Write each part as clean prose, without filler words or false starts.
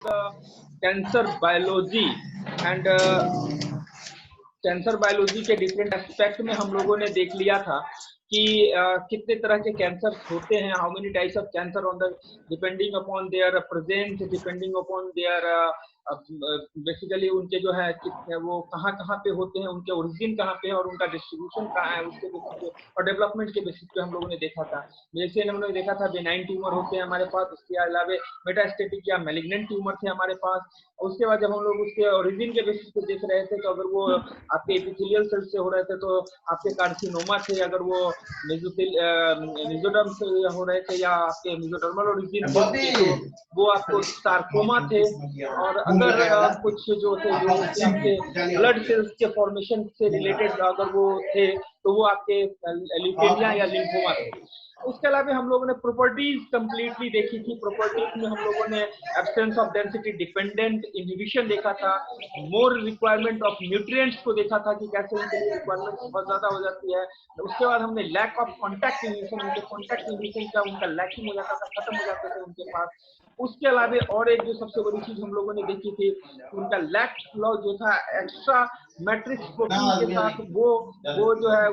Cancer biology and cancer biology के different aspect में हम लोगों ने देख लिया था कि कितने तरह के कैंसर होते हैं, how many types of cancer on the depending upon their presence, depending upon their basically उनके जो है वो कहाँ कहाँ पे होते हैं, उनके ओरिजिन कहाँ पे है और उनका डिस्ट्रीब्यूशन कहाँ है, उसके बेसिस पे और डेवलपमेंट के बेसिस पे हम लोगों ने देखा था। जैसे हम लोगों ने देखा था बेनाइन ट्यूमर होते हैं हमारे पास, उसके अलावा मेटास्टेटिक या मैलिग्नेंट ट्यूमर थे हमारे पास। उसके बाद जब हम लोग उसके ओरिजिन के बेसिस पे देख रहे थे तो अगर वो आपके एपिथेलियल सेल से हो रहे थे तो आपके कार्सिनोमा थे, अगर वो मेसोडर्म से हो रहे थे या आपके मेसोडर्मल ओरिजिन थे उनके तो वो आपको सार्कोमा थे। और अगर कुछ जो थे जो आपके ब्लड सेल्स के फॉर्मेशन से रिलेटेड अगर वो थे तो वो आपके ल्यूकेमिया या लिम्फोमा थे। उसके अलावा हम लोगों ने प्रॉपर्टीज कंप्लीटली देखी थी। प्रॉपर्टीज में हम लोगों ने absence of density dependent inhibition देखा था, मोर रिक्वायरमेंट ऑफ न्यूट्रिएंट्स को देखा था कि कैसे उनके लिए रिक्वायरमेंट बहुत ज्यादा हो जाती है। उसके बाद हमने लैक ऑफ कॉन्टैक्ट इनहिबिशन, उनके कॉन्टैक्ट इनहिबिशन का उनका लैकिंग हो जाता था, खत्म हो जाते थे उनके पास। उसके अलावा और एक जो सबसे बड़ी चीज हम लोगों ने देखी थी उनका लैक फ्लो जो था एक्स्ट्रा मैट्रिक्स प्रोटीन के साथ, वो जो है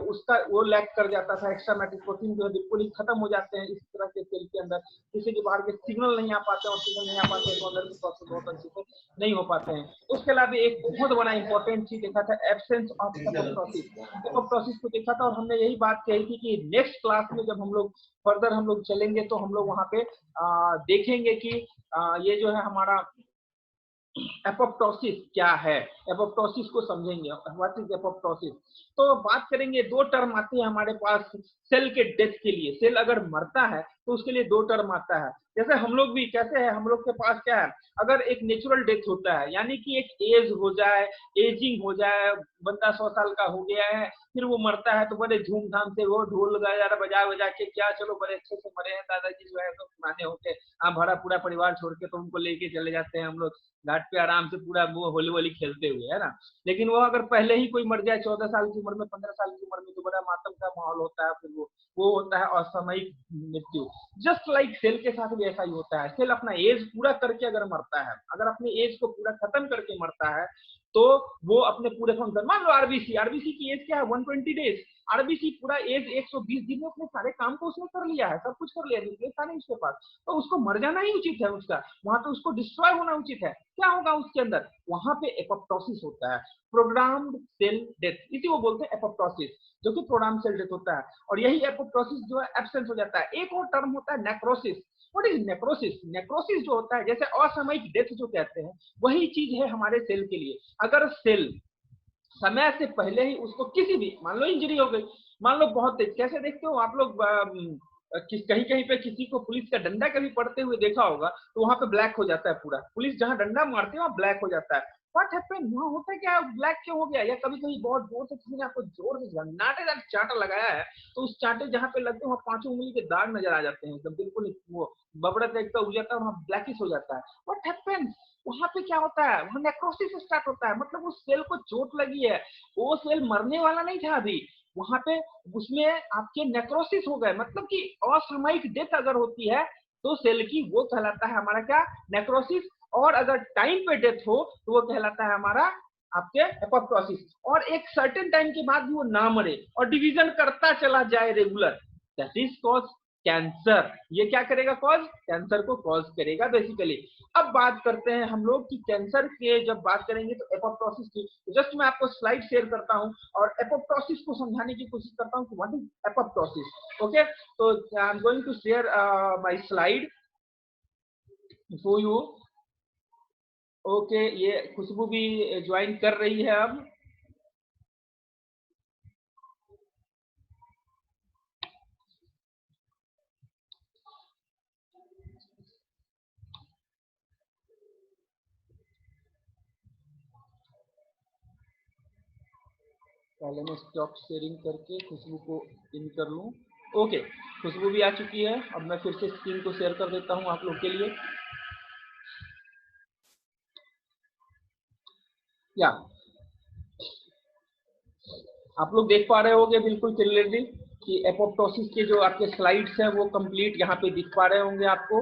उसका वो लैक कर जाता था। एक्स्ट्रा मैट्रिक्स प्रोटीन जो है बिल्कुल ही खत्म हो जाते हैं इस तरह के सेल के अंदर, किसी के बाहर के सिग्नल नहीं आ पाते और सिग्नल नहीं आ पाते हैं तो अंदर के प्रोसेस बहुत अच्छे से नहीं हो पाते हैं। उसके अलावा एक बहुत बड़ा इंपॉर्टेंट चीज देखा था एब्सेंस ऑफ एपोप्टोसिस। एपोप्टोसिस को देखा था और हमने यही बात कही थी कि नेक्स्ट क्लास में जब हम लोग फर्दर हम लोग चलेंगे तो हम लोग वहां पे देखेंगे कि ये जो है हमारा एपोप्टोसिस क्या है, एपोप्टोसिस को समझेंगे। What is apoptosis? तो बात करेंगे, दो टर्म आते हैं हमारे पास सेल के डेथ के लिए। सेल अगर मरता है तो उसके लिए दो टर्म आता है। जैसे हम लोग भी कैसे है, हम लोग के पास क्या है, अगर एक नेचुरल डेथ होता है यानी कि एक एज हो जाए, एजिंग हो जाए, बंदा 100 साल का हो गया है फिर वो मरता है तो बड़े धूमधाम से वो ढोल बजा बजा के क्या चलो बड़े अच्छे से मरे हैं दादाजी जो है तो पुराने होके भरा पूरा परिवार छोड़ के तो उनको लेके चले जाते हैं हम लोग घाट पे आराम से पूरा वो होली वोली खेलते हुए, है ना। लेकिन वो अगर पहले ही कोई मर जाए 14 साल की उम्र में, 15 साल की उम्र में, तो बड़ा मातम का माहौल होता है। फिर वो होता है असामयिक मृत्यु। जस्ट लाइक सेल के साथ भी ऐसा ही होता है। सेल अपना एज पूरा करके अगर मरता है, अगर अपने एज को पूरा खत्म करके मरता है तो वो अपने पूरे फंक्शन, मान लो आरबीसी की एज क्या है 120 डेज। आरबीसी पूरा एज 120 दिन में अपने सारे काम को उसने कर लिया है, सब कुछ कर लिया, निर्देश नहीं उसके पास, तो उसको मर जाना ही उचित है। उसका वहां पे उसको डिस्ट्रॉय होना उचित है। क्या होगा उसके अंदर, वहां पे एपोप्टोसिस होता है, प्रोग्राम्ड सेल डेथ, इसी वो बोलते हैं एपोप्टोसिस, जो कि प्रोग्राम सेल डेथ होता है। और यही एपोप्टोसिस जो है एब्सेंस हो जाता है। एक और टर्म होता है necrosis. What is necrosis? Necrosis जो होता है, जैसे असामयिक डेथ जो कहते हैं, वही चीज है हमारे सेल के लिए। अगर सेल समय से पहले ही उसको किसी भी, मान लो इंजरी हो गई, मान लो बहुत तेज, कैसे देखते हो आप लोग कहीं कहीं पे किसी को पुलिस का डंडा कभी पड़ते हुए देखा होगा तो वहां पे ब्लैक हो जाता है पूरा, पुलिस जहां डंडा मारते हैं वहां ब्लैक हो जाता है। व्हाट हैपेंड, वहां होता है क्या, ब्लैक क्यों हो गया? या कभी कभी बहुत जोर से किसी ने आपको जोर से झन्नाटेदार चांटा लगाया है तो उस चांटे जहां पे लगते हैं वहां पांचों उंगली के दाग नजर आ जाते हैं, एकदम बिल्कुल वो बबड़ा टाइप का हो जाता है, वहां ब्लैकिश हो जाता है। व्हाट हैपेंड, वहां पे क्या होता है, वहां नेक्रोसिस स्टार्ट होता है। मतलब उस सेल को चोट लगी है, वो सेल मरने वाला नहीं था अभी, वहां पे उसमें आपके नेक्रोसिस हो गए, मतलब कि असामयिक डेथ अगर होती है तो सेल की वो कहलाता है हमारा क्या, नेक्रोसिस। और अगर टाइम पे डेथ हो तो वो कहलाता है हमारा आपके एपोप्टोसिस। और एक सर्टेन टाइम के बाद भी वो ना मरे और डिवीजन करता चला जाए regular, that is cause cancer. ये क्या करेगा, कॉज, कैंसर को कॉज करेगा बेसिकली। अब बात करते हैं हम लोग कि कैंसर के जब बात करेंगे तो एपोप्टोसिस की, जस्ट मैं आपको स्लाइड शेयर करता हूं और एपोप्टोसिस को समझाने की कोशिश करता हूं कि व्हाट इज एपोप्टोसिस। ओके, तो I am going to share my slide for you. Okay, ये खुशबू भी ज्वाइन कर रही है अब। पहले मैं स्टॉप शेयरिंग करके खुशबू को इन कर लूं। ओके, खुशबू भी आ चुकी है। अब मैं फिर से स्क्रीन को शेयर कर देता हूं आप लोग के लिए। या आप लोग देख पा रहे होंगे बिल्कुल क्लियरली कि एपोप्टोसिस के जो आपके स्लाइड्स हैं वो कंप्लीट यहाँ पे दिख पा रहे होंगे आपको।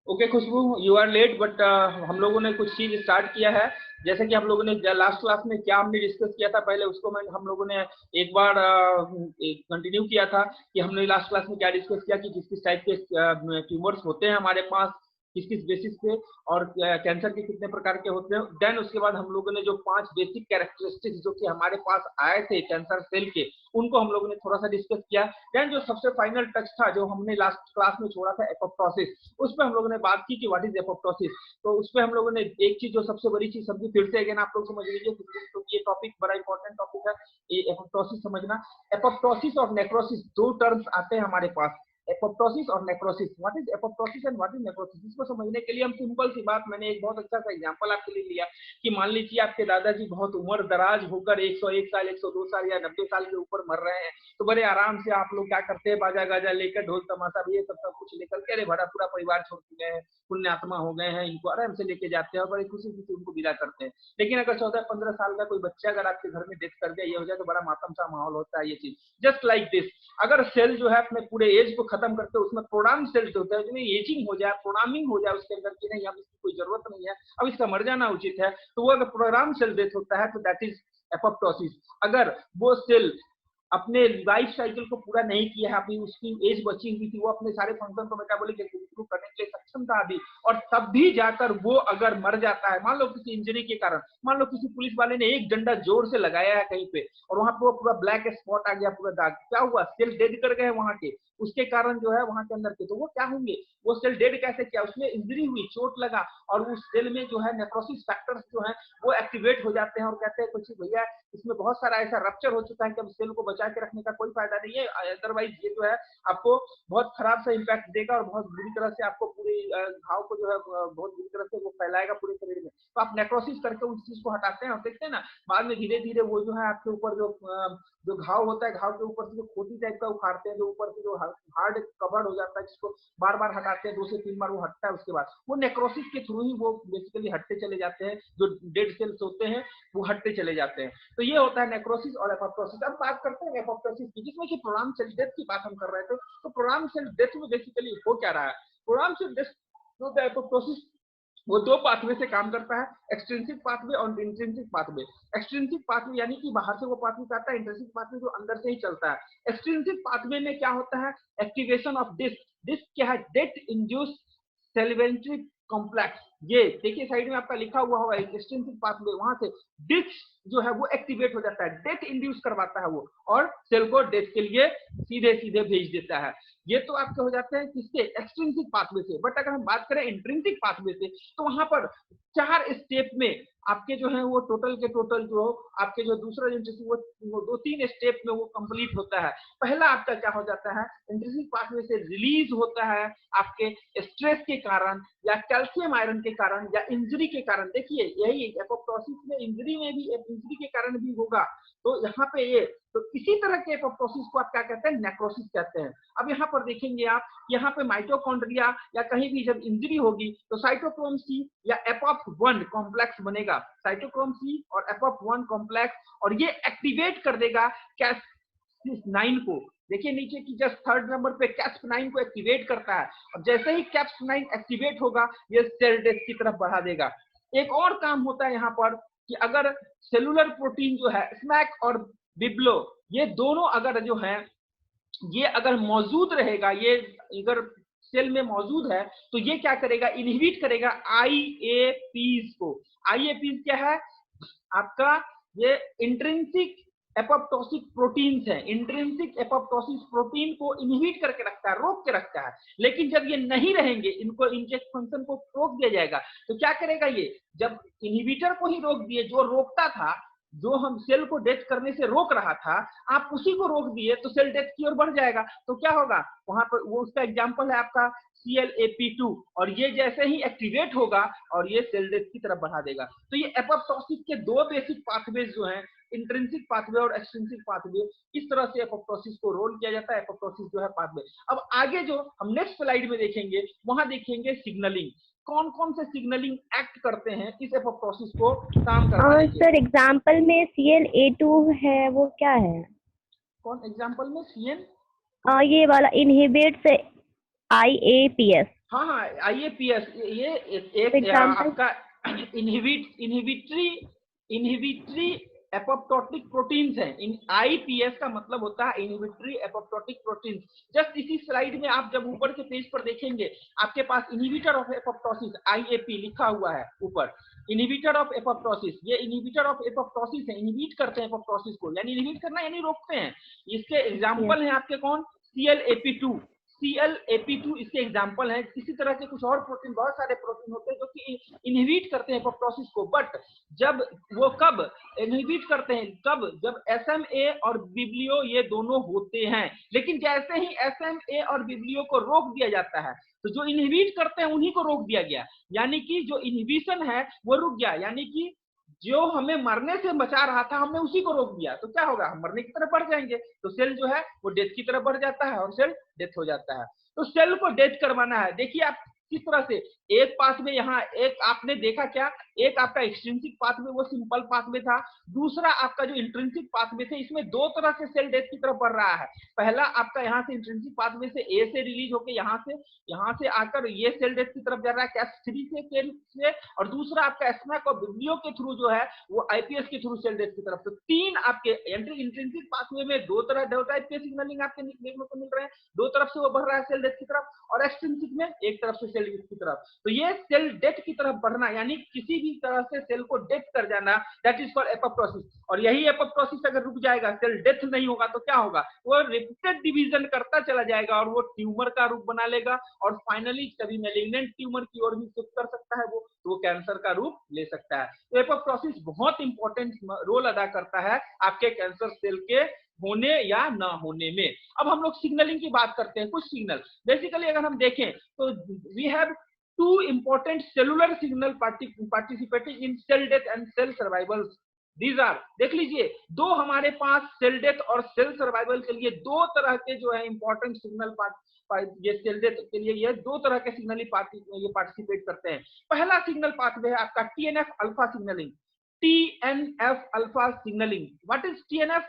Okay Khushboo, you are late, but हम लोगों ने कुछ चीज स्टार्ट किया है। जैसे कि हम लोगों ने लास्ट क्लास में क्या हमने डिस्कस किया था, पहले उसको हम लोगों ने एक बार कंटिन्यू किया था कि हमने लास्ट क्लास में क्या डिस्कस किया कि किस किस टाइप के ट्यूमर्स होते हैं हमारे पास, किस किस बेसिस पे, और कैंसर के कितने प्रकार के होते हैं। देन उसके बाद हम लोगों ने जो 5 बेसिक कैरेक्टरिस्टिक्स जो कि हमारे पास आए थे कैंसर सेल के, उनको हम लोगों ने थोड़ा सा डिस्कस किया। देन जो सबसे फाइनल टच था जो हमने लास्ट क्लास में छोड़ा था, एपोप्टोसिस, उस पर हम लोगों ने बात की कि व्हाट इज एपोप्टोसिस। तो उस पर हम लोगों ने एक चीज जो सबसे बड़ी चीज समझी, फिर से अगेन आप लोग समझ लीजिए, तो ये टॉपिक बड़ा इंपॉर्टेंट टॉपिक है, ये एपोप्टोसिस समझना। एपोप्टोसिस और नेक्रोसिस दो टर्म्स आते हैं हमारे पास, एपोप्टोसिस और necrosis. What is apoptosis and what is necrosis, इसको समझने के लिए हम सिंपल सी बात, मैंने एक बहुत अच्छा सा एग्जांपल आपके लिए लिया कि मान लीजिए आपके दादाजी बहुत उम्र दराज होकर 101 साल, 102 साल या 90 साल के ऊपर मर रहे हैं, तो बड़े आराम से आप लोग क्या करते हैं, बाजा गाजा लेकर, ढोल तमाशा ये सब कुछ लेकर के, अरे बड़ा पूरा परिवार छोड़ के गए हैं, पुण्यात्मा हो गए हैं, इनको आराम से लेके जाते हैं और बड़ी खुशी खुशी उनको विदा करते हैं। लेकिन अगर 14-15 साल का कोई बच्चा अगर आपके घर में डेथ कर दिया, ये हो जाए तो बड़ा मातम सा माहौल होता है। ये चीज जस्ट लाइक दिस, अगर सेल जो है अपने पूरे एज को खत्म करके उसमें प्रोग्राम सेल्स होता है, जिन्हें एजिंग हो जाए, प्रोग्रामिंग हो जाए उसके अंदर की नहीं अब इसकी कोई जरूरत नहीं है, अब इसका मर जाना उचित है, तो वो अगर प्रोग्राम सेल डेथ होता है तो दैट इज एपोप्टोसिस। अगर वो सेल अपने लाइफ साइकिल को पूरा नहीं किया है, अभी उसकी एज बची हुई थी, वो अपने सारे फंक्शन को मेटाबॉलिक एक्टिविटी करने के लिए सक्षम था अभी, और तब भी जाकर वो अगर मर जाता है, मान लो किसी इंजरी के कारण, मान लो किसी पुलिस वाले ने एक डंडा जोर से लगाया है कहीं पे और वहां पर वो पूरा ब्लैक स्पॉट आ गया, पूरा दाग, क्या हुआ, सेल डेड कर गए वहां के, उसके कारण जो है वहां के अंदर के, तो वो क्या होंगे, वो सेल डेड कैसे किया, उसमें इंजरी हुई, चोट लगा, और उस सेल में जो है नेक्रोसिस फैक्टर्स जो है वो एक्टिवेट हो जाते हैं और कहते हैं कुछ भैया इसमें बहुत सारा ऐसा रप्चर हो चुका है कि अब सेल को बचा के रखने का कोई फायदा नहीं है, अदरवाइज ये जो है आपको बहुत खराब सा इम्पैक्ट देगा और बहुत बुरी तरह से आपको पूरी घाव को जो है बहुत बुरी तरह से वो फैलाएगा पूरे शरीर में। तो आप नेक्रोसिस करके उस चीज को हटाते हैं और देखते हैं ना, बाद में धीरे धीरे वो जो है आपके ऊपर जो घाव होता है, घाव के ऊपर से जो खोटी टाइप का उखाड़ते हैं, जो ऊपर से जो हार्ड कवर्ड हो जाता है, जिसको बार बार हटाते हैं, 2 से 3 बार वो हटता है, उसके बाद वो नेक्रोसिस के थ्रू ही वो बेसिकली हटते चले जाते हैं, जो डेड सेल्स होते हैं वो हटते चले जाते हैं। तो ये होता है नेक्रोसिस और एपोप्टोसिस। अब बात करते हैं एपोप्टोसिस की, जिसमें कि प्रोग्राम सेल डेथ की बात हम कर रहे थे। तो प्रोग्राम सेल डेथ में बेसिकली हो क्या रहा है, प्रोग्राम सेल डेथ जो एपोप्टोसिस वो 2 पाथवे से काम करता है, एक्सट्रिंसिक पाथवे और इंट्रिंसिक पाथवे। एक्सट्रिंसिक पाथवे यानी कि बाहर से वो पाथवे आता है, इंट्रिंसिक पाथवे जो अंदर से ही चलता है। एक्सट्रिंसिक पाथवे में क्या होता है, एक्टिवेशन ऑफ डिस्क, डिस्क क्या है, डेथ इंड्यूस सेलिवेंट्री कॉम्प्लेक्स, ये देखिए साइड में आपका लिखा हुआ होगा एक्सट्रिंसिक पाथवे, वहां से डिस्क जो है वो एक्टिवेट हो जाता है, डेथ इंड्यूस करवाता है वो, और सेल को डेथ के लिए सीधे सीधे भेज देता है। ये तो आपके हो जाते हैं किससे, एक्सट्रिंसिक पाथवे से। बट अगर हम बात करें इंट्रिंसिक पाथवे से, तो वहां पर 4 स्टेप में आपके जो है वो टोटल के टोटल जो आपके जो दूसरा वो 2-3 स्टेप में वो कंप्लीट होता है। पहला आपका क्या हो जाता है, इंट्रिंसिक पाथवे से रिलीज होता है आपके स्ट्रेस के कारण या कैल्शियम आयरन के कारण या इंजरी के कारण। देखिए यही एपोप्टोसिस में इंजरी में भी, इंजरी के कारण भी होगा, तो यहाँ पे ये, तो इसी तरह के एपोप्टोसिस को आप क्या कहते हैं, नेक्रोसिस कहते हैं। अब यहाँ पर देखेंगे आप, यहाँ पे माइटोकॉन्ड्रिया या कहीं भी जब इंजरी होगी तो साइटोक्रोम सी या एपोप1 कॉम्प्लेक्स बनेगा, साइटोक्रोम सी और एपोप1 कॉम्प्लेक्स, और ये एक्टिवेट कर देगा कैस्प9 को। देखिए नीचे की जस्ट 3rd नंबर पे कैस्प9 को एक्टिवेट करता है, और जैसे ही कैस्प9 एक्टिवेट होगा ये सेल डेथ की तरफ बढ़ा देगा। एक और काम होता है यहाँ पर कि अगर सेलुलर प्रोटीन जो है स्मैक और बिब्लो, ये दोनों अगर जो है ये अगर मौजूद रहेगा, ये अगर सेल में मौजूद है, तो ये क्या करेगा, इनहिबिट करेगा आईएपीज को। आईएपीज क्या है आपका, ये इंट्रिंसिक एपोप्टोसिक प्रोटीन्स है, इंट्रिंसिक एपोप्टोसिक प्रोटीन को इनहिबिट करके रखता है, रोक के रखता है। लेकिन जब ये नहीं रहेंगे, इनको इंजेक्ट फंक्शन को रोक दिया जाएगा, तो क्या करेगा ये, जब इनहिबिटर को ही रोक दिए, जो रोकता था, जो हम सेल को डेथ करने से रोक रहा था, आप उसी को रोक दिए तो सेल डेथ की ओर बढ़ जाएगा। तो क्या होगा वहां पर, वो उसका एग्जांपल है आपका CLAP2, और ये जैसे ही एक्टिवेट होगा और ये सेल डेथ की तरफ बढ़ा देगा। तो ये एपोप्टोसिस के 2 बेसिक पाथवेज जो हैं, इंट्रिंसिक पाथवे और एक्सट्रिंसिक पाथवे, इस तरह से एपोप्टोसिस को रोल किया जाता है, एपोप्टोसिस जो है पाथवे। अब आगे जो हम नेक्स्ट स्लाइड में देखेंगे, वहां देखेंगे सिग्नलिंग, कौन कौन से सिग्नलिंग एक्ट करते हैं इस एपोप्टोसिस को काम करवाने के। सर एग्जांपल में CLA2 है, वो क्या है? कौन एग्जांपल में CN? ये वाला इनहिबिट्स IAPS। हाँ हाँ, IAPS ये एक एग्जाम्पल। आपका इनहिबिटरी एपोप्टोटिक प्रोटीन्स है। इन IPS का मतलब होता है इनहिबिटरी एपोप्टोटिक प्रोटीन्स। जस्ट इसी स्लाइड में आप जब ऊपर के पेज पर देखेंगे, आपके पास इनहिबिटर ऑफ एपोप्टोसिस IAP लिखा हुआ है ऊपर। इनहिबिटर ऑफ एपोप्टोसिस, ये इनहिबिटर ऑफ एपोप्टोसिस है, इनहिबिट करते हैं एपोप्टोसिस को, यानी इनहिबिट करना यानी रोकते हैं। इसके एग्जाम्पल हैं आपके कौन? CLAP2, CLAP2 इसके एग्जाम्पल है। इसी तरह के कुछ और प्रोटीन, बहुत सारे प्रोटीन होते हैं जो कि इनहिबिट करते हैं एपोप्टोसिस को। बट जब वो कब इनहिबिट करते हैं? कब? जब SMA और विब्लियो ये दोनों होते हैं। लेकिन जैसे ही SMA और विब्लियो को रोक दिया जाता है, तो जो इनहिबिट करते हैं उन्हीं को रोक दिया गया, यानी कि जो इनहिबिशन है वो रुक गया, यानी कि जो हमें मरने से बचा रहा था हमने उसी को रोक दिया। तो क्या होगा? हम मरने की तरफ बढ़ जाएंगे, तो सेल जो है वो डेथ की तरफ बढ़ जाता है और सेल डेथ हो जाता है। तो सेल को डेथ करवाना है, देखिए आप किस तरह से। एक पाथवे यहाँ, एक आपने देखा क्या, एक आपका एक्सट्रिंसिक पाथवे वो सिंपल पाथवे था, दूसरा आपका जो इंट्रिंसिक पाथवे थे, इसमें दो तरह से सेल डेथ की तरफ बढ़ रहा है। पहला आपका यहाँ से इंट्रिंसिक पाथवे से ए से रिलीज होकर यहाँ से आकर ये सेल डेथ की तरफ जा रहा है Cas3 से, और दूसरा आपका SMAC और विब्लियो के थ्रू जो है वो IPS के थ्रू सेल डेथ की तरफ। तो तीन आपके इंट्रिंसिक पाथवे में दो टाइप के सिग्नलिंग आपके देखने को मिल रहे हैं, दो तरफ से वो बढ़ रहा है सेल डेथ की तरफ, और एक्सट्रिंसिक में एक तरफ से सेल डेथ की तरफ। तो ये सेल डेथ की तरफ बढ़ना, यानी किसी भी तरह से सेल को डेथ कर जाना, दैट इज कॉल्ड एपोप्टोसिस। और यही एपोप्टोसिस अगर रुक जाएगा, सेल डेथ नहीं होगा, तो क्या होगा? वो रिपीटेड डिवीजन करता चला जाएगा और वो ट्यूमर का रूप बना लेगा, और फाइनली कभी मैलिग्नेंट ट्यूमर की ओर भी शिफ्ट कर सकता है वो, तो वो कैंसर का रूप ले सकता है। तो एपोप्टोसिस बहुत इंपॉर्टेंट रोल अदा करता है आपके कैंसर सेल के होने या ना होने में। अब हम लोग सिग्नलिंग की बात करते हैं। कुछ सिग्नल बेसिकली अगर हम देखें तो we have two important cellular signal participating in cell death and cell survival. These are, देख लीजिए, दो हमारे पास सेल डेथ और सेल सर्वाइवल के लिए दो तरह के जो है इंपॉर्टेंट सिग्नल ये सेल डेथ के लिए ये दो तरह के सिग्नल ये पार्टिसिपेट करते हैं। पहला सिग्नल पाथवे है आपका TNF alpha signalling. TNF alpha signalling, what is TNF?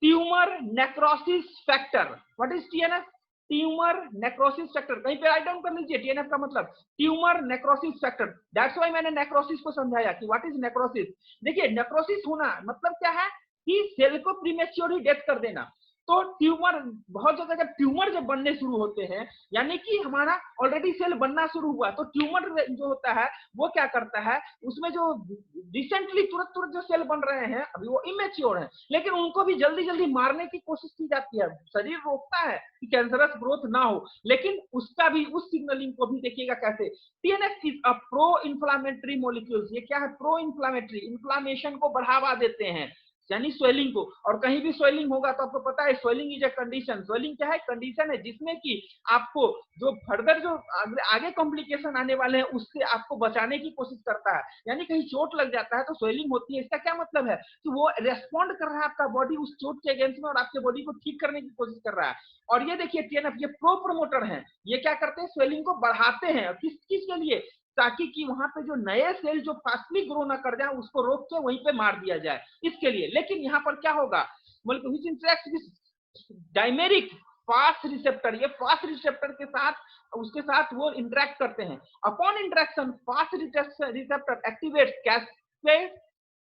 Tumour necrosis factor. What is TNF? Tumour necrosis factor. कहीं पे राइट डाउन कर लीजिए, TNF का मतलब tumour necrosis factor. That's why मैंने नेक्रोसिस को समझाया कि व्हाट इज नेक्रोसिस। देखिए, नेक्रोसिस होना मतलब क्या है कि सेल को प्रीमेच्योरली डेथ कर देना। तो ट्यूमर, बहुत जगह जब ट्यूमर जब बनने शुरू होते हैं, यानी कि हमारा ऑलरेडी सेल बनना शुरू हुआ, तो ट्यूमर जो होता है वो क्या करता है, उसमें जो रिसेंटली तुरंत जो सेल बन रहे हैं अभी वो इमेच्योर हैं, लेकिन उनको भी जल्दी जल्दी मारने की कोशिश की जाती है। शरीर रोकता है कि कैंसरस ग्रोथ ना हो, लेकिन उसका भी, उस सिग्नलिंग को भी देखिएगा कैसे। TNF is a pro inflammatory molecules. ये क्या है? प्रो इन्फ्लामेटरी, इन्फ्लामेशन को बढ़ावा देते हैं, यानी स्वेलिंग को। और कहीं भी स्वेलिंग होगा तो आपको पता है swelling is a condition. Swelling क्या है? कंडीशन है जिसमें कि आपको जो फर्दर जो आगे कॉम्प्लिकेशन आने वाले हैं उससे आपको बचाने की कोशिश करता है। यानी कहीं चोट लग जाता है तो स्वेलिंग होती है, इसका क्या मतलब है कि वो रेस्पॉन्ड कर रहा है आपका बॉडी उस चोट के अगेंस्ट में, और आपके बॉडी को ठीक करने की कोशिश कर रहा है। और ये देखिए TNF ये प्रो प्रमोटर है, ये क्या करते हैं? स्वेलिंग को बढ़ाते हैं। किस चीज के लिए? ताकि कि वहां पे जो नए सेल जो फास्टली ग्रो ना कर जाए उसको रोक के वहीं पे मार दिया जाए, इसके लिए। लेकिन यहाँ पर क्या होगा? Which interacts with dimeric fast receptor, ये फास्ट रिसेप्टर के साथ उसके साथ वो इंटरेक्ट करते हैं। Upon interaction fast receptor activates caspase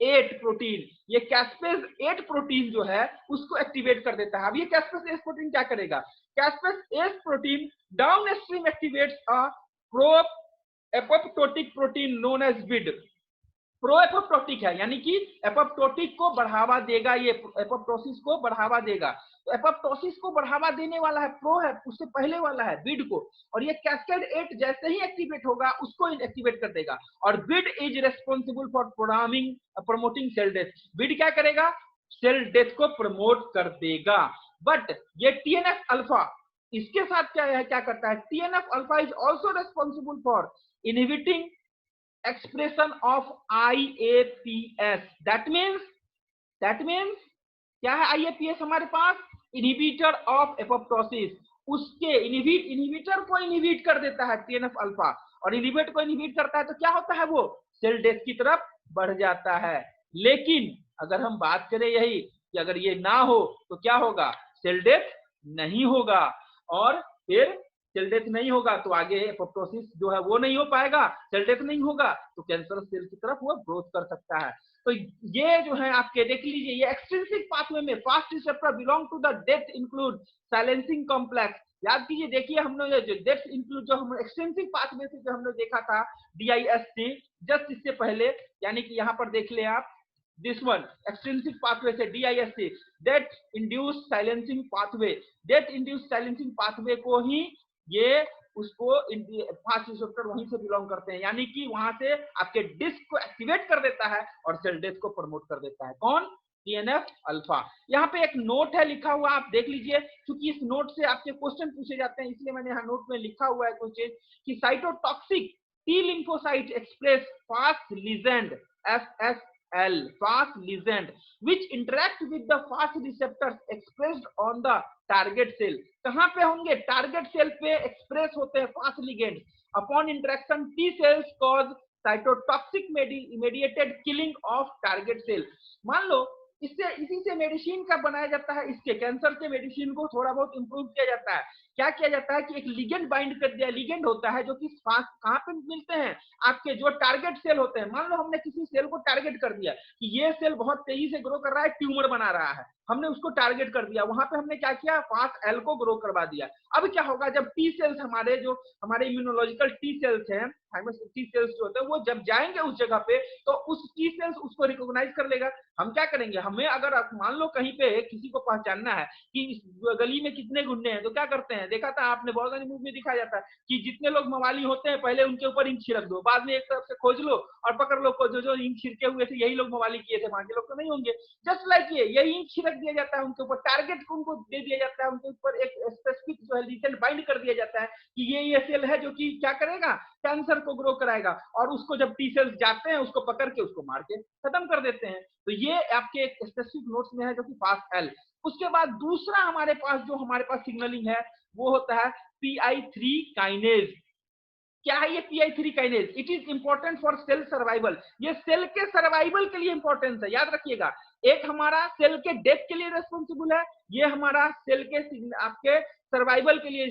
8 protein. ये कैस्पेज 8 प्रोटीन जो है उसको एक्टिवेट कर देता है। अब ये कैस्पेज 8 प्रोटीन क्या करेगा? Caspase 8 protein downstream activates a pro apoptotic protein known as Bid. Pro apoptotic है, यानी कि एपोप्टोटिक को बढ़ावा देगा, ये एपोप्टोसिस को बढ़ावा देगा। तो एपोप्टोसिस को बढ़ावा देने वाला है प्रो है, उससे पहले वाला है बिड को। और ये कैस्केड 8 जैसे ही एक्टिवेट होगा उसको एक्टिवेट कर देगा। और Bid is responsible for promoting cell death. Bid क्या करेगा? सेल डेथ को प्रमोट कर देगा। बट ये TNF अल्फा इसके साथ क्या करता है? TNF alpha is also responsible for inhibiting expression of IAPS. That means क्या है? IAPS हमारे पास इनहिबिटर ऑफ एपोप्टोसिस। उसके इनहिबिटर को इनहिबिट कर देता है TNF अल्फा, और इनहिबिट को इनहिबिट करता है तो क्या होता है? वो सेल डेथ की तरफ बढ़ जाता है। लेकिन अगर हम बात करें यही कि अगर ये ना हो तो क्या होगा? सेल डेथ नहीं होगा, और फिर सेल डेथ नहीं होगा तो आगे एपोप्टोसिस जो है वो नहीं हो पाएगा, सेल डेथ नहीं होगा तो कैंसर सेल की तरफ वो ग्रोथ कर सकता है। तो ये जो है आपके देख लीजिए, ये एक्सट्रिंसिक पाथवे में fast receptor belong to the death include silencing complex. याद कीजिए, देखिए हम लोग जो डेथ इंक्लूड जो हम एक्सट्रिंसिक पाथवे से जो हम लोग देखा था DISC जस्ट इससे पहले, यानी कि यहाँ पर देख ले आप दिस वन एक्सट्रिंसिक पाथवे से DISC death induce silencing pathway, death induce silencing pathway को ही ये उसको फास्ट रिसेप्टर वहीं से बिलोंग करते हैं, यानी कि वहां से आपके डिस्क को एक्टिवेट कर देता है और सेल डेथ को प्रमोट कर देता है। कौन? TNF alpha. यहाँ पे एक नोट है लिखा हुआ, आप देख लीजिए, क्योंकि इस नोट से आपके क्वेश्चन पूछे जाते हैं इसलिए मैंने यहाँ नोट में लिखा हुआ है कुछ कि cytotoxic T lymphocyte express fast ligand FSL, fast ligand which interact with the fast receptors expressed on the target cell। कहाँ पे होंगे? टारगेट सेल पे एक्सप्रेस होते हैं fast ligand. Upon interaction T cells cause cytotoxic mediated killing of target cell। मान लो इससे इसी से मेडिसिन का बनाया जाता है, इसके कैंसर के मेडिसिन को थोड़ा बहुत इंप्रूव किया जाता है। क्या किया जाता है कि एक लिगेंड बाइंड कर दिया, लिगेंड होता है जो कि कहाँ पे मिलते हैं? आपके जो टारगेट सेल होते हैं। मान लो हमने किसी सेल को टारगेट कर दिया कि ये सेल बहुत तेजी से ग्रो कर रहा है, ट्यूमर बना रहा है, हमने उसको टारगेट कर दिया, वहां पे हमने क्या किया? फास्ट एल को ग्रो करवा दिया। अब क्या होगा? जब टी सेल्स हमारे जो हमारे इम्यूनोलॉजिकल टी सेल्स हैं, टी सेल्स जो होते हैं, वो जब जाएंगे उस जगह पे तो उस टी सेल्स उसको रिकॉग्नाइज कर लेगा। हम क्या करेंगे? हमें अगर मान लो कहीं पे किसी को पहचानना है कि इस गली में कितने गुंडे हैं, तो क्या करते हैं? देखा था आपने, बहुत सारी मूवी में दिखाया जाता है कि जितने लोग मवाली होते हैं पहले उनके ऊपर इंक छिड़क दो, बाद में एक तरफ से खोज लो और पकड़ लो को जो इंक छिड़के हुए थे यही लोग मवाली किए थे, बाकी लोग तो नहीं होंगे। जस्ट लाइक ये यही इंक छिड़क दिया जाता है उनके ऊपर, टारगेट को उनको दे दिया जाता है, उनके ऊपर एक स्पेसिफिक जो है लीजेंड बाइंड कर दिया जाता है कि ये सेल है जो कि क्या करेगा? कैंसर को ग्रो कराएगा। और उसको जब टी सेल्स जाते हैं उसको पकड़ के उसको मार के खत्म कर देते हैं। तो ये आपके एक स्पेसिफिक नोट्स में है जो कि फास्ट एल। उसके बाद दूसरा हमारे पास जो हमारे पास सिग्नलिंग है वो होता है PI3 काइनेज। क्या है ये PI3 kinase? It is important for sale survival. ये सेल के सर्वाइवल के लिए इंपॉर्टेंस है, याद रखिएगा। एक हमारा सेल के डेथ के लिए रेस्पॉन्सिबल है, ये हमारा सेल के आपके सर्वाइवल के लिए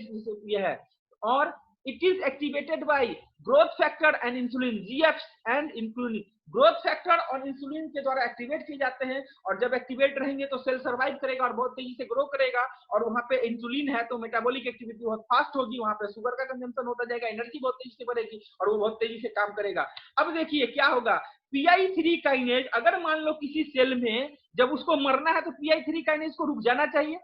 ये है। और it is activated by growth factor and insulin, GF and insulin. Growth factor और इंसुलिन के द्वारा एक्टिवेट किए जाते हैं और जब एक्टिवेट रहेंगे तो सेल सर्वाइव करेगा और बहुत तेजी से ग्रो करेगा। और वहां पे इंसुलिन है तो मेटाबॉलिक एक्टिविटी बहुत फास्ट होगी, वहां पे शुगर का कंजम्पशन होता जाएगा, एनर्जी बहुत तेजी से बढ़ेगी और वो बहुत तेजी से काम करेगा। अब देखिए क्या होगा, PI3 काइनेज अगर मान लो किसी सेल में जब उसको मरना है तो PI3 काइनेज को रुक जाना चाहिए,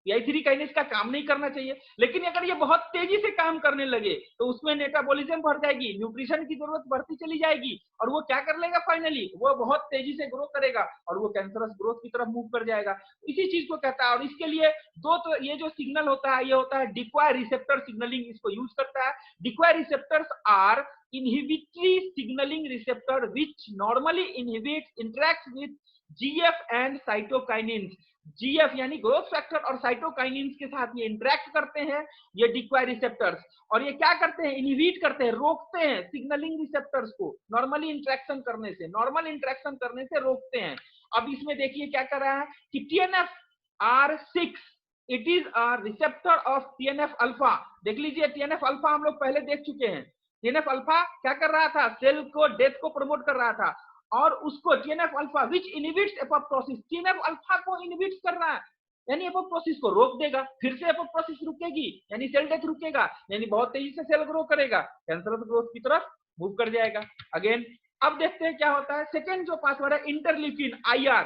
PI3 काइनेज का काम नहीं करना चाहिए। लेकिन अगर ये बहुत तेजी से काम करने लगे तो उसमें मेटाबॉलिज्म बढ़ जाएगी, न्यूट्रिशन की जरूरत बढ़ती चली जाएगी और वो क्या कर लेगा? फाइनली वो बहुत तेजी से ग्रो करेगा और वो कैंसरस ग्रोथ की तरफ मूव कर जाएगा। इसी चीज को कहता है। और इसके लिए दो तो ये जो सिग्नल होता है ये होता है डिक्वाय रिसेप्टर सिग्नलिंग, इसको यूज करता है। Decoy receptors are inhibitory signaling receptor which normally inhibits interacts with GF and cytokinins। GF यानी ग्रोथ फैक्टर और साइटोकाइनिन्स के साथ ये इंटरेक्ट करते हैं ये डिक्वाय रिसेप्टर्स, और ये क्या करते हैं? इनहिबिट करते हैं, रोकते हैं सिग्नलिंग रिसेप्टर्स को नॉर्मली इंटरेक्शन करने से, नॉर्मल इंटरेक्शन करने से रोकते हैं। अब इसमें देखिए क्या कर रहा है कि TNF-R6 it is a receptor of TNF alpha. देख लीजिए TNF अल्फा हम लोग पहले देख चुके हैं। TNF अल्फा क्या कर रहा था? सेल को डेथ को प्रमोट कर रहा था और उसको TNF अल्फा विच इनहिबिट्स एपोप्टोसिस, TNF अल्फा को इनहिबिट कर रहा है यानी एपोप्टोसिस को रोक देगा, फिर से एपोप्टोसिस रुकेगी यानी सेल डेथ रुकेगा, यानी बहुत तेजी से सेल ग्रो करेगा, कैंसरस ग्रोथ की तरफ मूव कर जाएगा। अगेन अब देखते हैं क्या होता है। सेकेंड जो पासवर्ड है इंटरल्यूकिन IR,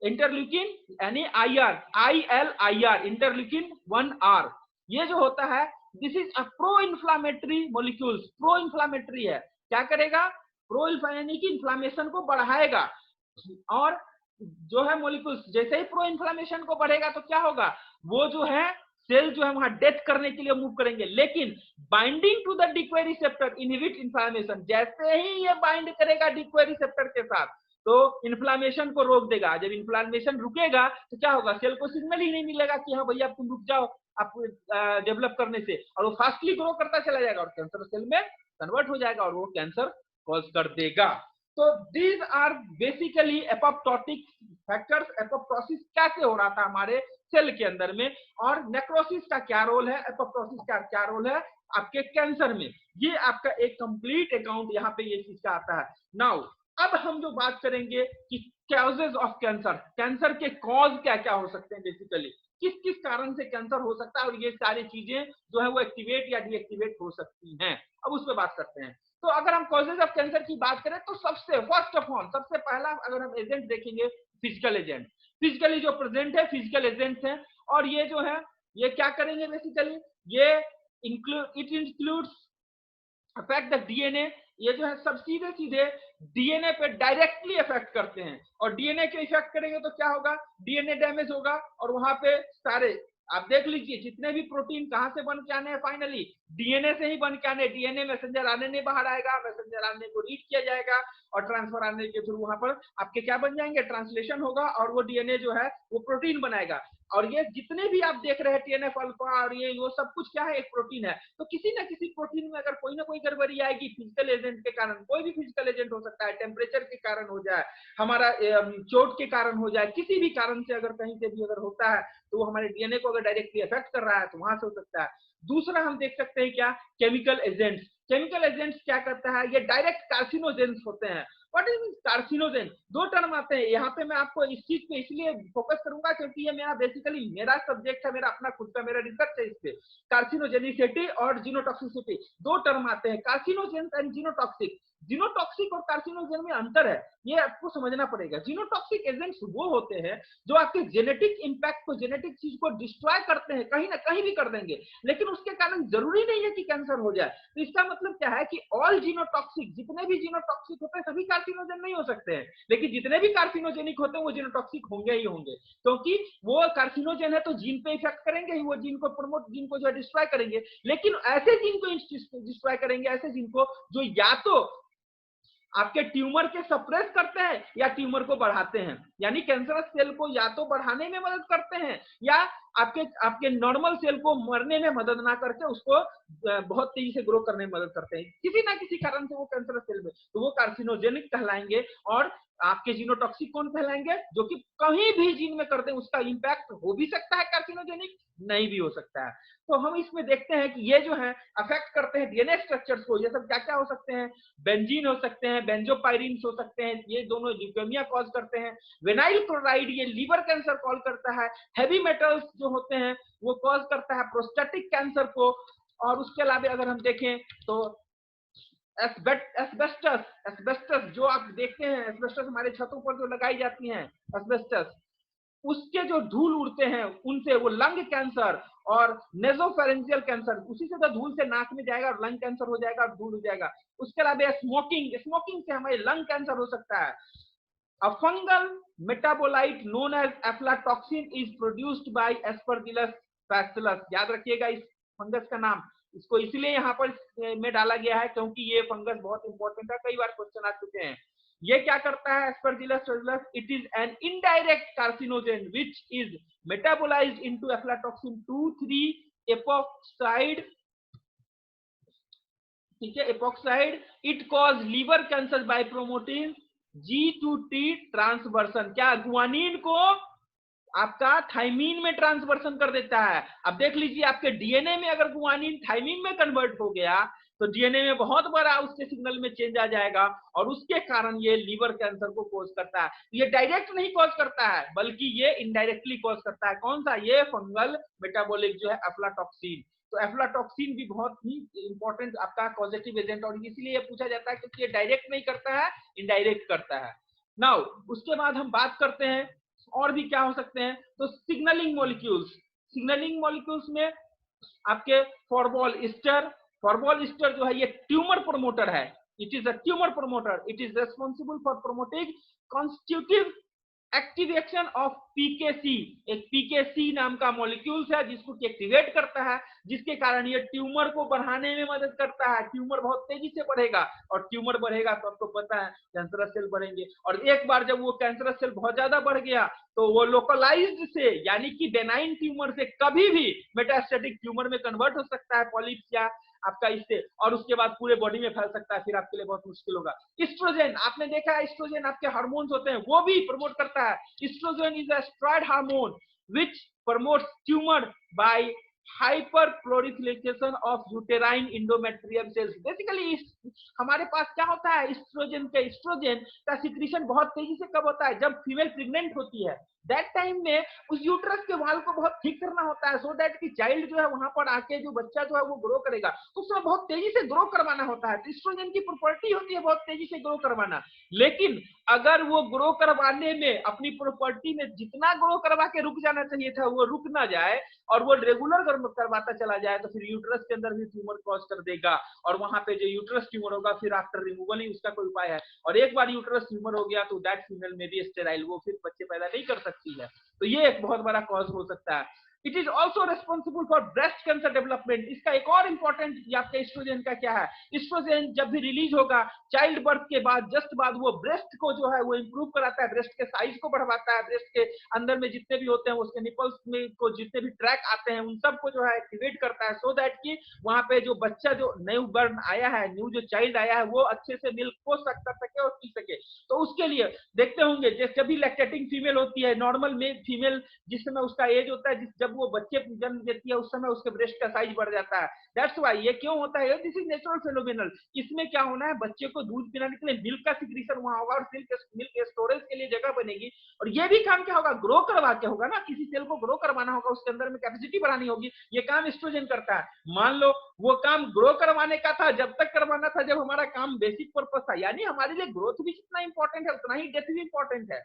इंटरल्यूकिन यानी IL इंटरल्यूकिन 1R। ये जो होता है this is a pro inflammatory molecules, pro inflammatory है। क्या करेगा? प्रो यानी कि इन्फ्लामेशन को बढ़ाएगा। और जो है मॉलिक्यूल्स जैसे ही प्रो इन्फ्लामेशन को बढ़ेगा तो क्या होगा? वो जो है सेल जो है वहां डेथ करने के लिए मूव करेंगे। लेकिन binding to the decoy receptor inhibit inflammation, जैसे ही ये बाइंड करेगा डिक्वाय रिसेप्टर के साथ तो इन्फ्लामेशन को रोक देगा। जब इन्फ्लामेशन रुकेगा तो क्या होगा? सेल को सिग्नल ही नहीं मिलेगा कि हाँ भैया तुम रुक जाओ आप डेवलप करने से, और वो फास्टली ग्रो करता चला जाएगा और कैंसर सेल में कन्वर्ट हो जाएगा और वो कैंसर कॉज कर देगा। तो these are basically apoptotic factors. Apoptosis कैसे हो रहा था हमारे सेल के अंदर में, और नेक्रोसिस का क्या रोल है, एपोप्टोसिस का क्या रोल है आपके कैंसर में। ये आपका एक कंप्लीट अकाउंट यहाँ पे ये चीज का आता है। नाउ अब हम जो बात करेंगे कि कॉजेज ऑफ कैंसर, कैंसर के कॉज क्या क्या हो सकते हैं, बेसिकली किस किस कारण से कैंसर हो सकता है, और ये सारी चीजें जो है वो एक्टिवेट या डीएक्टिवेट हो सकती हैं। अब उस पर बात करते हैं। तो अगर हम कॉजेज ऑफ कैंसर की बात करें तो सबसे फर्स्ट ऑफ ऑल सबसे पहला अगर हम एजेंट देखेंगे, फिजिकल एजेंट। फिजिकली जो प्रेजेंट है फिजिकल एजेंट्स हैं, और ये जो है ये क्या करेंगे बेसिकली, ये it includes affect the DNA. ये जो है सब सीधे सीधे डीएनए पे डायरेक्टली अफेक्ट करते हैं, और डीएनए के इफेक्ट करेंगे तो क्या होगा, डीएनए डैमेज होगा, और वहां पे सारे आप देख लीजिए जितने भी प्रोटीन कहां से बन के आने हैं, फाइनली डीएनए से ही बन के आने। डीएनए मैसेंजर आरएनए बाहर आएगा, मैसेंजर आरएनए को रीड किया जाएगा, और ट्रांसफर आरएनए के थ्रू वहां पर आपके क्या बन जाएंगे, ट्रांसलेशन होगा, और वो डीएनए जो है वो प्रोटीन बनाएगा। और ये जितने भी आप देख रहे हैं टीएनएफ अल्फा और ये वो सब कुछ क्या है, एक प्रोटीन है। तो किसी ना किसी प्रोटीन में अगर कोई ना कोई गड़बड़ी आएगी फिजिकल एजेंट के कारण, कोई भी फिजिकल एजेंट हो सकता है, टेम्परेचर के कारण हो जाए, हमारा चोट के कारण हो जाए, किसी भी कारण से अगर कहीं से भी अगर होता है तो वो हमारे डीएनए को अगर डायरेक्टली अफेक्ट कर रहा है तो वहां से हो सकता है। दूसरा हम देख सकते हैं क्या, केमिकल एजेंट्स। केमिकल एजेंट्स क्या करता है, ये डायरेक्ट कार्सिनोजेंस होते हैं। व्हाट इज कार्सिनोजेन, दो टर्म आते हैं यहाँ पे। मैं आपको इस चीज पे इसलिए फोकस करूंगा क्योंकि ये मेरा बेसिकली मेरा सब्जेक्ट है, मेरा अपना खुद का मेरा रिसर्च है इस पे। कार्सिनोजेनिसिटी और जीनोटॉक्सिसिटी दो टर्म आते हैं, कार्सिनोजेन एंड जीनोटॉक्सिक। जीनोटॉक्सिक और कार्सिनोजेन में अंतर है, ये आपको समझना पड़ेगा। जीनोटॉक्सिक एजेंट्स वो होते हैं जो आपके जेनेटिक इंपैक्ट को, जेनेटिक चीज को डिस्ट्रॉय करते हैं, कहीं ना कहीं भी कर देंगे, लेकिन उसके कारण जरूरी नहीं है कि कैंसर हो जाए। तो इसका मतलब क्या है कि ऑल जीनोटॉक्सिक, जितने भी जीनोटॉक्सिक होते हैं सभी कार्सिनोजन नहीं हो सकते हैं, लेकिन जितने भी कार्सिनोजेनिक होते हैं वो जीनोटॉक्सिक होंगे ही होंगे, क्योंकि वो कार्सिनोजन है तो जीन पे इफेक्ट करेंगे ही, वो जीन को प्रमोट, जीन को जो डिस्ट्रॉय करेंगे। लेकिन ऐसे जीन को डिस्ट्रॉय करेंगे, ऐसे जीन को जो या तो आपके ट्यूमर के सप्रेस करते हैं या ट्यूमर को बढ़ाते हैं, यानी कैंसरस सेल को या तो बढ़ाने में मदद करते हैं या आपके नॉर्मल सेल को मरने में मदद ना करके उसको बहुत तेजी से ग्रो करने में मदद करते हैं, किसी ना किसी कारण से वो कैंसरस सेल में, तो वो कार्सिनोजेनिक कहलाएंगे। और आपके जीनोटॉक्सिक कौन कहलाएंगे, जो कि कहीं भी जीन में करते हैं, उसका इंपैक्ट हो भी सकता है कार्सिनोजेनिक, नहीं भी हो सकता है। तो हम इसमें देखते हैं कि ये जो है अफेक्ट करते हैं डीएनए स्ट्रक्चर्स को। ये सब क्या क्या हो सकते हैं, बेंजीन हो सकते हैं, बेंजोपायरिन्स हो सकते हैं, ये दोनों ल्यूकेमिया कॉज करते हैं। विनाइल क्लोराइड ये लीवर कैंसर कॉज करता है। हैवी मेटल्स जो होते हैं वो कॉज करता है प्रोस्टेटिक कैंसर को। और उसके अलावा अगर हम देखें तो एस्बेस्टस, एस्बेस्टस जो आप देखते हैं, एस्बेस्टस हमारे छतों पर जो लगाई जाती हैं एस्बेस्टस, उसके जो धूल उड़ते हैं उनसे वो लंग कैंसर और नेजोफेरेंजियल कैंसर, उसी से तो धूल से नाक में जाएगा और लंग कैंसर हो जाएगा और धूल हो जाएगा। उसके अलावा स्मोकिंग, स्मोकिंग से हमारे लंग कैंसर हो सकता है। A fungal metabolite known as aflatoxin is produced by Aspergillus bacillus। याद रखिएगा इस फंगस का नाम, इसको इसलिए यहाँ पर में डाला गया है क्योंकि ये फंगस बहुत इंपॉर्टेंट है, कई बार क्वेश्चन आ चुके हैं। ये क्या करता है Aspergillus bacillus, it is an indirect carcinogen which is metabolized into aflatoxin 2,3 epoxide, ठीक है, epoxide। It cause liver cancer by promoting G2T ट्रांसवर्सन। क्या, गुआनिन को आपका थाइमीन में ट्रांसवर्सन कर देता है। अब देख लीजिए आपके डीएनए में अगर गुआनिन थाइमीन में कन्वर्ट हो गया तो डीएनए में बहुत बड़ा उसके सिग्नल में चेंज आ जाएगा और उसके कारण ये लीवर कैंसर को कॉज करता है। ये डायरेक्ट नहीं कॉज करता है बल्कि ये इनडायरेक्टली कॉज करता है। कौन सा, ये फंगल मेटाबॉलिक जो है एफ्लाटॉक्सिन। तो एफ्लाटॉक्सिन भी बहुत ही इंपॉर्टेंट आपका पॉजिटिव एजेंट, और इसीलिए ये पूछा जाता है क्योंकि ये डायरेक्ट नहीं करता है, इनडायरेक्ट करता है। नाउ उसके बाद हम बात करते हैं और भी क्या हो सकते हैं, तो सिग्नलिंग मॉलिक्यूल्स। सिग्नलिंग मॉलिक्यूल्स में आपके फॉरबॉल ईस्टर, फॉरबॉल ईस्टर जो है ये ट्यूमर प्रोमोटर है। It is a tumour promoter, it is responsible for promoting constitutive activation of PKC. एक पीकेसी नाम का मॉलिक्यूल्स है जिसको एक्टिवेट करता है, जिसके कारण ये ट्यूमर को बढ़ाने में मदद करता है। ट्यूमर बहुत तेजी से बढ़ेगा और ट्यूमर बढ़ेगा तो आपको पता है कैंसरस सेल बढ़ेंगे, और एक बार जब वो कैंसरस सेल बहुत ज्यादा बढ़ गया तो वो लोकलाइज्ड से, यानी कि बेनाइन ट्यूमर से कभी भी मेटास्टेटिक ट्यूमर में कन्वर्ट हो सकता है, पॉलिप्स या आपका इससे, और उसके बाद पूरे बॉडी में फैल सकता है, फिर आपके लिए बहुत मुश्किल होगा। एस्ट्रोजन, आपने देखा है एस्ट्रोजन आपके हार्मोन्स होते हैं वो भी प्रमोट करता है। Oestrogen is a steroid hormone which promotes tumor by hyperproliferation of uterine endometrium cells। Basically हमारे पास क्या होता है, एस्ट्रोजन का सिक्रीशन बहुत तेजी से कब होता है, जब फीमेल प्रेग्नेंट होती है। दैट टाइम में उस यूट्रस के वाल को बहुत ठीक करना होता है, सो दैट कि चाइल्ड जो है वहां पर आके जो बच्चा जो है वो ग्रो करेगा, तो उसमें बहुत तेजी से ग्रो करवाना होता है। तो एस्ट्रोजन की प्रॉपर्टी होती है बहुत तेजी से ग्रो करवाना। लेकिन अगर वो ग्रो करवाने में अपनी प्रॉपर्टी में जितना ग्रो करवा के रुक जाना चाहिए था वो रुक ना जाए और वो रेगुलर करवाता चला जाए, तो फिर यूट्रस के अंदर भी ट्यूमर क्रॉस कर देगा, और वहां पे जो यूट्रस ट्यूमर होगा फिर आफ्टर रिमूवल ही उसका कोई उपाय है। और एक बार यूट्रस ट्यूमर हो गया तो दैट फीमेल में भी स्टेराइल, वो फिर बच्चे पैदा नहीं कर सकती है। तो ये एक बहुत बड़ा कॉज हो सकता है। It is also responsible for breast cancer development. इसका एक और इंपॉर्टेंट आपका एस्ट्रोजन का क्या है, एस्ट्रोजन जब भी रिलीज होगा चाइल्ड बर्थ के बाद जस्ट बाद, वो ब्रेस्ट को जो है वो इंप्रूव कराता है, ब्रेस्ट के साइज को बढ़वाता है, ब्रेस्ट के अंदर में जितने भी होते हैं उसके निपल्स में को जितने भी ट्रैक आते हैं उन सबको जो है एक्टिवेट करता है, सो दैट कि वहां पे जो बच्चा जो न्यू बर्न आया है, न्यू जो चाइल्ड आया है वो अच्छे से मिल्क को सक कर सके और पी सके। तो उसके लिए देखते होंगे जब भी लैक्टेटिंग फीमेल होती है, नॉर्मल में फीमेल जिस समय उसका एज होता है, जब वो बच्चे जन्म देती है उस समय उसके ब्रेस्ट का साइज बढ़ जाता है। दैट्स व्हाई ये क्यों होता है, दिस इज नेचुरल फेनोमेनल। इसमें क्या होना है, बच्चे को दूध पिलाने के लिए मिल्क का सिक्रीशन वहां होगा और मिल्क स्टोरेज के लिए जगह बनेगी, और ये भी काम क्या होगा, ग्रो करवा के होगा ना, किसी सेल को ग्रो करवाना होगा, उसके अंदर में कैपेसिटी बढ़ानी होगी, ये काम एस्ट्रोजन करता है। मान लो वो काम ग्रो करवाने का था, जब तक करवाना था जब हमारा काम बेसिक पर्पस था, यानी हमारे लिए ग्रोथ भी जितना इंपॉर्टेंट है उतना ही डेथ भी इंपॉर्टेंट है।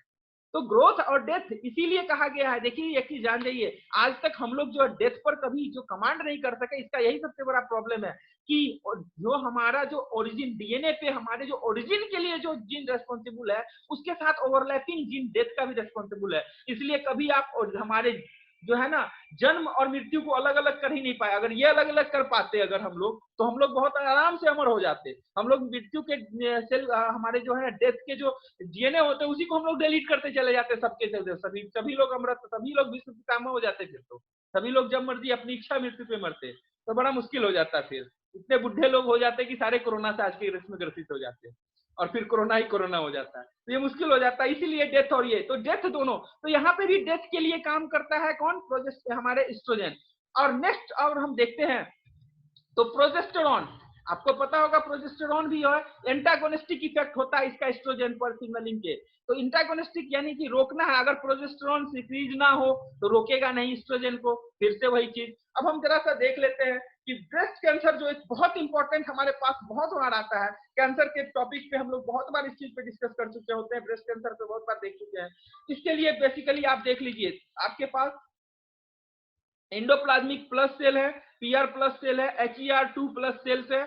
तो ग्रोथ और डेथ इसीलिए कहा गया है। देखिए एक चीज जान जाइए, आज तक हम लोग जो डेथ पर कभी जो कमांड नहीं कर सके, इसका यही सबसे बड़ा प्रॉब्लम है कि जो हमारा जो ओरिजिन डीएनए पे हमारे जो ओरिजिन के लिए जो जीन रेस्पॉन्सिबल है उसके साथ ओवरलैपिंग जीन डेथ का भी रेस्पॉन्सिबल है। इसलिए कभी आप हमारे जो है ना जन्म और मृत्यु को अलग अलग कर ही नहीं पाए। अगर ये अलग अलग कर पाते अगर हम लोग, तो हम लोग बहुत आराम से अमर हो जाते। हम लोग मृत्यु के सेल हमारे जो है डेथ के जो डीएनए होते हैं उसी को हम लोग डिलीट करते चले जाते सबके चलते, सभी लोग अमृत, सभी लोग विश्व पितामह हो जाते। फिर तो सभी लोग जब मर्जी अपनी इच्छा मृत्यु पे मरते तो बड़ा मुश्किल हो जाता। फिर इतने बुढ़े लोग हो जाते कि सारे कोरोना से आज के इसमें ग्रसित हो जाते और फिर कोरोना ही कोरोना हो जाता है, तो ये मुश्किल हो जाता है। इसीलिए डेथ और ये तो डेथ दोनों, तो यहाँ पे भी डेथ के लिए काम करता है कौन, प्रोजेस्ट हमारे एस्ट्रोजन। और नेक्स्ट और हम देखते हैं तो प्रोजेस्टेरॉन, आपको पता होगा प्रोजेस्टेरॉन भी है एंटागोनिस्टिक इफेक्ट होता है इसका एस्ट्रोजन पर सिग्नलिंग के। तो एंटागोनिस्टिक यानी कि रोकना है, अगर प्रोजेस्टेरॉन सिक्रीज ना हो तो रोकेगा नहीं एस्ट्रोजन को। फिर से वही चीज, अब हम जरा सा देख लेते हैं कि ब्रेस्ट कैंसर जो एक बहुत इंपॉर्टेंट हमारे पास बहुत बार आता है, कैंसर के टॉपिक पे हम लोग बहुत बार इस चीज पे डिस्कस कर चुके होते हैं, ब्रेस्ट कैंसर पे बहुत बार देख चुके हैं। इसके लिए बेसिकली आप देख लीजिए, आपके पास एंडोप्लाज्मिक प्लस सेल है, पीआर प्लस सेल है, HER2 प्लस सेल्स है,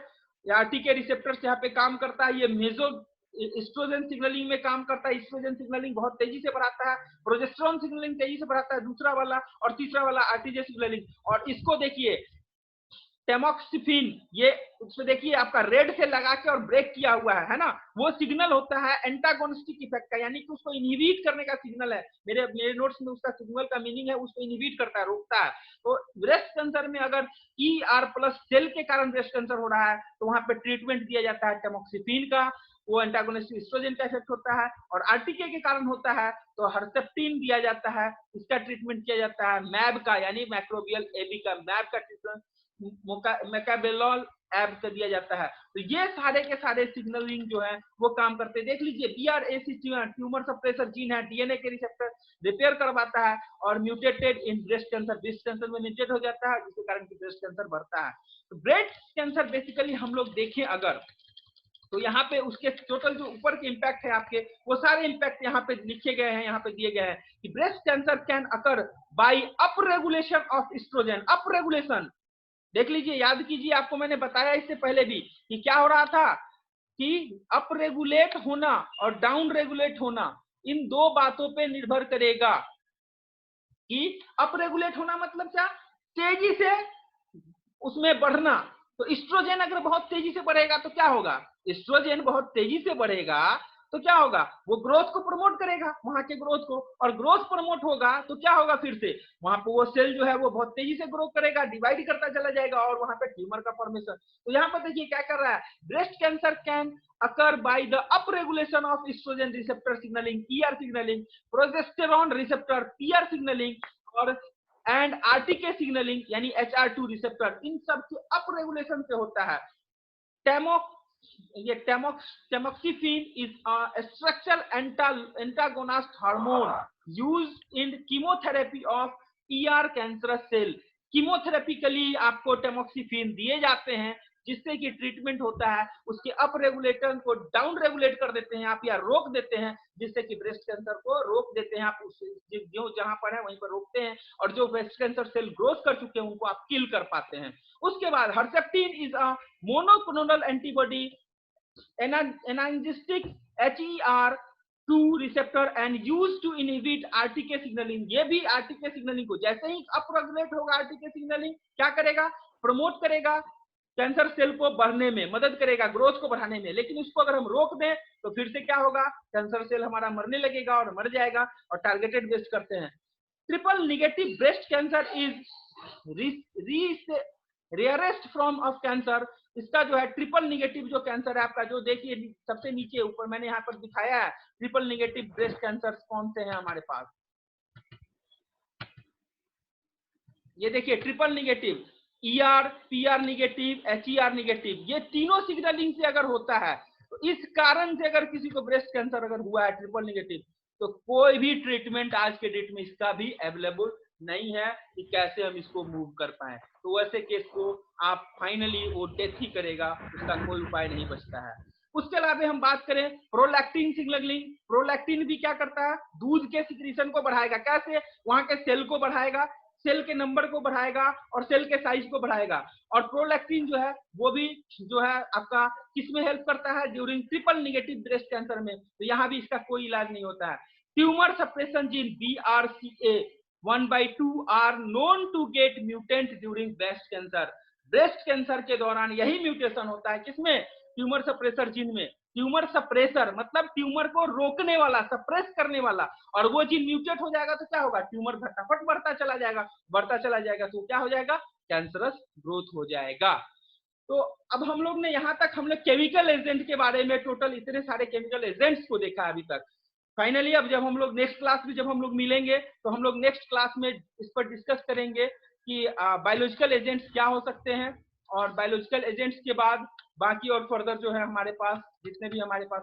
आरटीके रिसेप्टर्स यहाँ पे काम करता है, ये मेजो एस्ट्रोजन सिग्नलिंग में काम करता है। एस्ट्रोजन सिग्नलिंग बहुत तेजी से बढ़ाता है, प्रोजेस्टेरॉन सिग्नलिंग तेजी से बढ़ाता है दूसरा वाला, और तीसरा वाला आरटीजे सिग्नलिंग। और इसको देखिए टेमोक्सिफिन, ये उसमें देखिए आपका रेड से लगा के और ब्रेक किया हुआ है ना, वो सिग्नल होता है एंटागोनिस्टिक इफेक्ट का, यानी कि उसको इनहिबिट करने का सिग्नल है। मेरे नोट्स में उसका सिग्नल का मीनिंग है उसको इनहिबिट करता है, रोकता है। तो ब्रेस्ट कैंसर में अगर ER+ सेल के कारण ब्रेस्ट कैंसर हो रहा है तो वहां पे ट्रीटमेंट दिया जाता है टेमोक्सिफिन का, वो एंटागोनिस्टिक एस्ट्रोजन का इफेक्ट होता है। और आरटीके के कारण होता है तो हर्सेप्टिन दिया जाता है, इसका ट्रीटमेंट किया जाता है। मैब का यानी मैक्रोबियल एबी का मैब का ट्रीटमेंट, मेकाबेलॉल एब से दिया जाता है। तो ये सारे के सारे सिग्नलिंग जो है वो काम करते हैं। देख लीजिए BRAC ट्यूमर सप्रेसर जीन है, डीएनए के रिसेप्टर रिपेयर करवाता है और mutated in breast cancer, breast cancer में म्यूटेट हो जाता है जिसके कारण ब्रेस्ट कैंसर बढ़ता है। तो ब्रेस्ट कैंसर बेसिकली हम लोग देखें अगर, तो यहाँ पे उसके टोटल जो ऊपर के इंपैक्ट है आपके, वो सारे इंपैक्ट यहाँ पे लिखे गए हैं, यहाँ पे दिए गए हैं कि breast cancer can occur by upregulation of estrogen. Upregulation देख लीजिए, याद कीजिए, आपको मैंने बताया इससे पहले भी कि क्या हो रहा था कि अपरेगुलेट होना और डाउन रेगुलेट होना इन दो बातों पे निर्भर करेगा। कि अपरेगुलेट होना मतलब क्या, तेजी से उसमें बढ़ना। तो एस्ट्रोजन अगर बहुत तेजी से बढ़ेगा तो क्या होगा, एस्ट्रोजन बहुत तेजी से बढ़ेगा तो क्या होगा, वो ग्रोथ को प्रमोट करेगा, वहां के ग्रोथ को, और ग्रोथ प्रमोट होगा तो क्या होगा, फिर से वहां पे वो सेल जो है वो बहुत तेजी से ग्रो करेगा, डिवाइड करता चला जाएगा और वहां पे ट्यूमर का फॉर्मेशन। तो यहाँ पर देखिए क्या कर रहा है, breast cancer can occur by the upregulation of estrogen receptor signaling, ER signaling, progesterone receptor, PR signaling और एंड आरटीके सिग्नलिंग यानी HR2 रिसेप्टर, इन सब के अपरेगुलेशन से होता है। Tamoxifen is a structural antagonist hormone used in chemotherapy of ER cancerous cell. Chemotherapy के लिए आपको टैमोक्सिफिन दिए जाते हैं जिससे कि ट्रीटमेंट होता है, उसके अप रेगुलेटर को डाउन रेगुलेट कर देते हैं आप या रोक देते हैं, जिससे कि ब्रेस्ट कैंसर को रोक देते हैं आप, जो जहां पर है वहीं पर रोकते हैं, और जो ब्रेस्ट कैंसर सेल ग्रोथ कर चुके हैं उनको आप किल कर पाते हैं। उसके बाद Herceptin is a monoclonal antibody antagonistic HER2 receptor and use to inhibit RTK signaling. ये भी आरटीके सिग्नलिंग को जैसे ही अप रेगुलेट होगा, आरटीके सिग्नलिंग क्या करेगा, प्रमोट करेगा, कैंसर सेल को बढ़ने में मदद करेगा, ग्रोथ को बढ़ाने में। लेकिन उसको अगर हम रोक दें तो फिर से क्या होगा, कैंसर सेल हमारा मरने लगेगा और मर जाएगा। और टारगेटेड बेस्ट करते हैं। Triple negative breast cancer is rarest form of cancer. इसका जो है ट्रिपल निगेटिव जो कैंसर है आपका, जो देखिए सबसे नीचे ऊपर मैंने यहाँ पर दिखाया है, ट्रिपल निगेटिव ब्रेस्ट कैंसर कौन से हैं हमारे पास, ये देखिए triple negative, ER, PR negative, HER negative, ये तीनों सिग्नलिंग से अगर होता है तो इस कारण से अगर किसी को ब्रेस्ट कैंसर अगर हुआ है ट्रिपल निगेटिव, तो कोई भी ट्रीटमेंट आज के डेट में इसका भी अवेलेबल नहीं है कि कैसे हम इसको मूव कर पाए। तो वैसे केस को आप फाइनली वो डेथ ही करेगा, उसका कोई उपाय नहीं बचता है। उसके अलावा हम बात करें प्रोलैक्टिन सिग्नलिंग, प्रोलैक्टिन भी क्या करता है, दूध के सिक्रीशन को बढ़ाएगा। कैसे, वहां के सेल को बढ़ाएगा, सेल के नंबर को बढ़ाएगा और सेल के साइज को बढ़ाएगा। और प्रोलैक्टिन जो है वो भी जो है आपका किसमें हेल्प करता है, during triple negative breast cancer में। तो यहाँ भी इसका कोई इलाज नहीं होता है। Tumour suppression gene BRCA1/2 are known to get mutant during breast cancer. Breast cancer के दौरान यही म्यूटेशन होता है, किसमें, ट्यूमर सप्रेसर जीन में। ट्यूमर सप्रेसर मतलब ट्यूमर को रोकने वाला, सप्रेस करने वाला, और वो जीन म्यूटेट हो जाएगा तो क्या होगा, ट्यूमर फटाफट बढ़ता चला जाएगा तो क्या हो जाएगा, कैंसरस ग्रोथ हो जाएगा। तो अब हम लोग ने यहाँ तक हम लोग केमिकल एजेंट के बारे में टोटल इतने सारे केमिकल एजेंट्स को देखा अभी तक। फाइनली अब जब हम लोग नेक्स्ट क्लास में जब हम लोग मिलेंगे तो हम लोग नेक्स्ट क्लास में इस पर डिस्कस करेंगे कि बायोलॉजिकल एजेंट्स क्या हो सकते हैं, और बायोलॉजिकल एजेंट्स के बाद बाकी और फर्दर जो है हमारे पास जितने भी हमारे पास